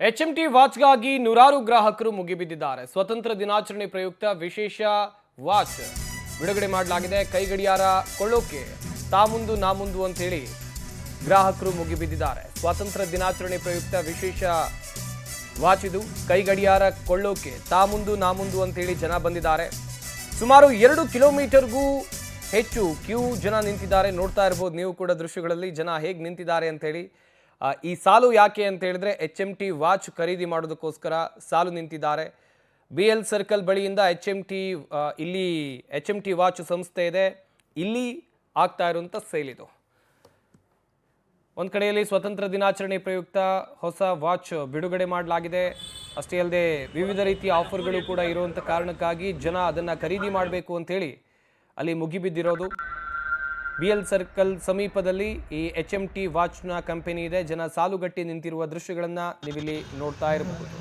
HMT ವಾಚ್ಗಾಗಿ ನೂರಾರು ಗ್ರಾಹಕರು ಮುಗಿಬಿದ್ದಿದ್ದಾರೆ. ಸ್ವತಂತ್ರ ದಿನಾಚರಣೆ ಪ್ರಯುಕ್ತ ವಿಶೇಷ ವಾಚ್ ಬಿಡುಗಡೆ ಮಾಡಲಾಗಿದೆ. ಕೈ ಗಡಿಯಾರ ಕೊಳ್ಳೋಕೆ ತಾ ಮುಂದು ನಾ ಮುಂದು ಅಂತ ಹೇಳಿ ಗ್ರಾಹಕರು ಮುಗಿಬಿದ್ದಿದ್ದಾರೆ. ಸ್ವಾತಂತ್ರ್ಯ ದಿನಾಚರಣೆ ಪ್ರಯುಕ್ತ ವಿಶೇಷ ವಾಚ್ ಇದು. ಕೈ ಗಡಿಯಾರ ಕೊಳ್ಳೋಕೆ ತಾ ಮುಂದು ನಾ ಮುಂದು ಅಂತ ಹೇಳಿ ಜನ ಬಂದಿದ್ದಾರೆ. ಸುಮಾರು 2 ಕಿಲೋಮೀಟರ್ಗೂ ಹೆಚ್ಚು ಕ್ಯೂ ಜನ ನಿಂತಿದ್ದಾರೆ. ನೋಡ್ತಾ ಇರಬಹುದು ನೀವು ಕೂಡ ದೃಶ್ಯಗಳಲ್ಲಿ ಜನ ಹೇಗೆ ನಿಂತಿದ್ದಾರೆ ಅಂತ ಹೇಳಿ. ಈ ಸಾಲು ಯಾಕೆ ಅಂತ ಹೇಳಿದ್ರೆ ಎಚ್ಎಂಟಿ ವಾಚ್ ಖರೀದಿ ಮಾಡೋದಕ್ಕೋಸ್ಕರ ಸಾಲು ನಿಂತಿದ್ದಾರೆ. BL ಸರ್ಕಲ್ ಬಳಿಯಿಂದ ಇಲ್ಲಿ ಎಚ್ಎಂಟಿ ವಾಚ್ ಸಂಸ್ಥೆ ಇದೆ. ಇಲ್ಲಿ ಆಗ್ತಾ ಇರುವಂಥ ಸೇಲ್ ಇದು. ಒಂದು ಕಡೆಯಲ್ಲಿ ಸ್ವತಂತ್ರ ದಿನಾಚರಣೆ ಪ್ರಯುಕ್ತ ಹೊಸ ವಾಚ್ ಬಿಡುಗಡೆ ಮಾಡಲಾಗಿದೆ. ಅಷ್ಟೇ ಅಲ್ಲದೆ ವಿವಿಧ ರೀತಿಯ ಆಫರ್ಗಳು ಕೂಡ ಇರುವಂಥ ಕಾರಣಕ್ಕಾಗಿ ಜನ ಅದನ್ನು ಖರೀದಿ ಮಾಡಬೇಕು ಅಂತೇಳಿ ಅಲ್ಲಿ ಮುಗಿಬಿದ್ದಿರೋದು. BL ಸರ್ಕಲ್ ಸಮೀಪದಲ್ಲಿ ಈ ಎಚ್ಎಂಟಿ ವಾಚ್ನ ಕಂಪನಿ ಇದೆ. ಜನ ಸಾಲುಗಟ್ಟಿ ನಿಂತಿರುವ ದೃಶ್ಯಗಳನ್ನು ನೀವಿಲ್ಲಿ ನೋಡ್ತಾ ಇರಬಹುದು.